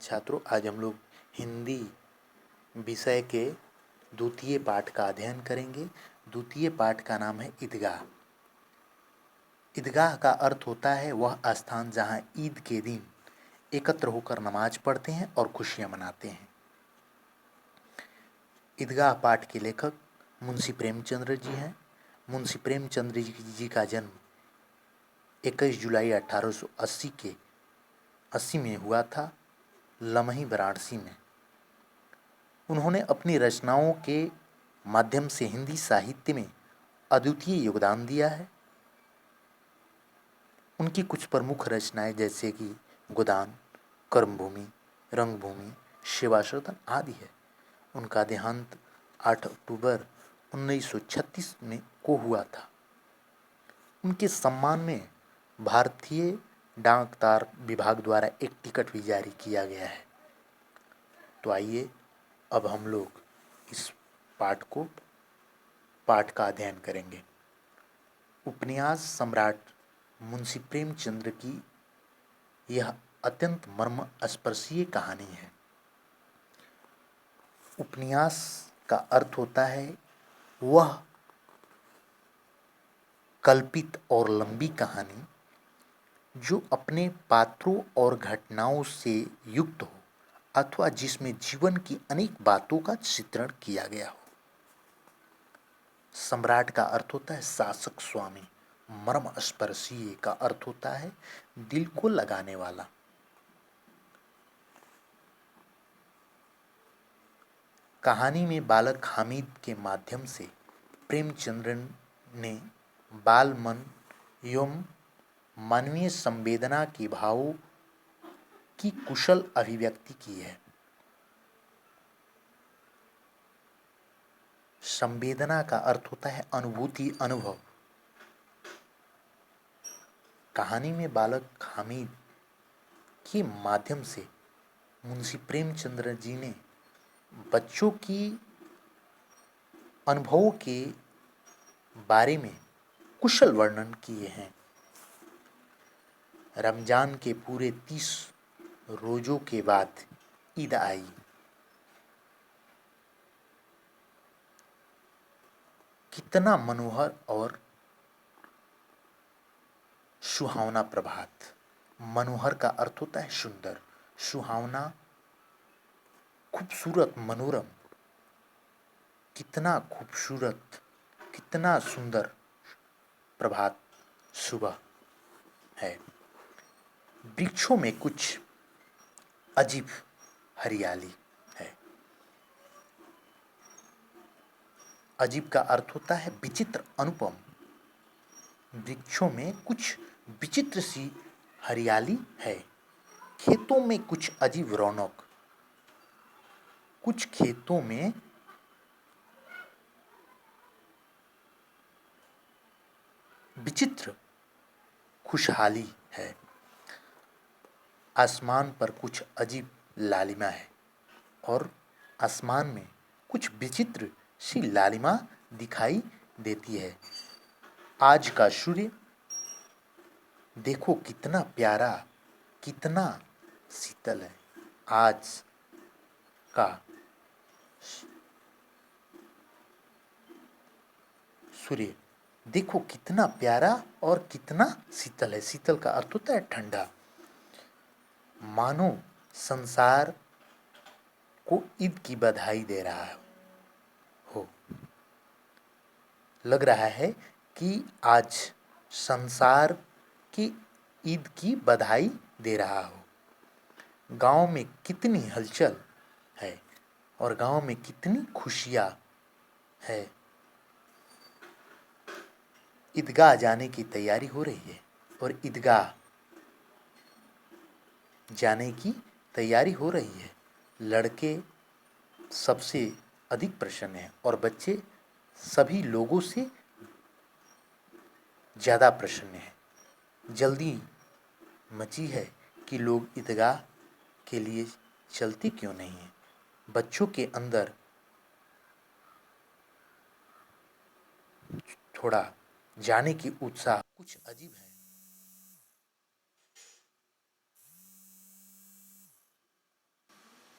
छात्रों, आज हम लोग हिंदी विषय के द्वितीय पाठ का अध्ययन करेंगे। द्वितीय पाठ का नाम है ईदगाह। ईदगाह का अर्थ होता है वह स्थान जहाँ ईद के दिन एकत्र होकर नमाज पढ़ते हैं और खुशियाँ मनाते हैं। ईदगाह पाठ के लेखक मुंशी प्रेमचंद्र जी हैं। मुंशी प्रेमचंद्र जी का जन्म 21 जुलाई 1880 में हुआ था, लमही वाराणसी में। उन्होंने अपनी रचनाओं के माध्यम से हिंदी साहित्य में अद्वितीय योगदान दिया है। उनकी कुछ प्रमुख रचनाएं जैसे कि गोदान, कर्मभूमि, रंगभूमि, सेवा सदन आदि है। उनका देहांत 8 अक्टूबर 1936 में को हुआ था। उनके सम्मान में भारतीय डाक तार विभाग द्वारा एक टिकट भी जारी किया गया है। तो आइए अब हम लोग इस पाठ का अध्ययन करेंगे। उपन्यास सम्राट मुंशी प्रेमचंद्र की यह अत्यंत मर्मस्पर्शी कहानी है। उपन्यास का अर्थ होता है वह कल्पित और लंबी कहानी जो अपने पात्रों और घटनाओं से युक्त हो अथवा जिसमें जीवन की अनेक बातों का चित्रण किया गया हो। सम्राट का अर्थ होता है शासक, स्वामी। मर्मस्पर्शी का अर्थ होता है दिल को लगाने वाला। कहानी में बालक हामिद के माध्यम से प्रेमचंद्र ने बाल मन एवं मानवीय संवेदना के भावों की कुशल अभिव्यक्ति की है। संवेदना का अर्थ होता है अनुभूति, अनुभव। कहानी में बालक हामिद के माध्यम से मुंशी प्रेमचंद्र जी ने बच्चों की अनुभवों के बारे में कुशल वर्णन किए हैं। रमजान के पूरे 30 रोजों के बाद ईद आई। कितना मनोहर और सुहावना प्रभात। मनोहर का अर्थ होता है सुंदर, सुहावना, खूबसूरत, मनोरम। कितना खूबसूरत, कितना सुंदर प्रभात सुबह है। वृक्षों में कुछ अजीब हरियाली है। अजीब का अर्थ होता है विचित्र, अनुपम। वृक्षों में कुछ विचित्र सी हरियाली है। खेतों में कुछ अजीब रौनक। कुछ खेतों में विचित्र खुशहाली है। आसमान पर कुछ अजीब लालिमा है और आसमान में कुछ विचित्र सी लालिमा दिखाई देती है। आज का सूर्य देखो कितना प्यारा, कितना शीतल है। आज का सूर्य देखो कितना प्यारा और कितना शीतल है। शीतल का अर्थ होता है ठंडा। मानो संसार को ईद की बधाई दे रहा हो। लग रहा है कि आज संसार की ईद की बधाई दे रहा हो। गांव में कितनी हलचल है और गांव में कितनी खुशियां है। ईदगाह जाने की तैयारी हो रही है और ईदगाह जाने की तैयारी हो रही है। लड़के सबसे अधिक प्रसन्न हैं और बच्चे सभी लोगों से ज़्यादा प्रसन्न हैं। जल्दी मची है कि लोग ईदगाह के लिए चलते क्यों नहीं हैं। बच्चों के अंदर थोड़ा जाने की उत्साह कुछ अजीब है।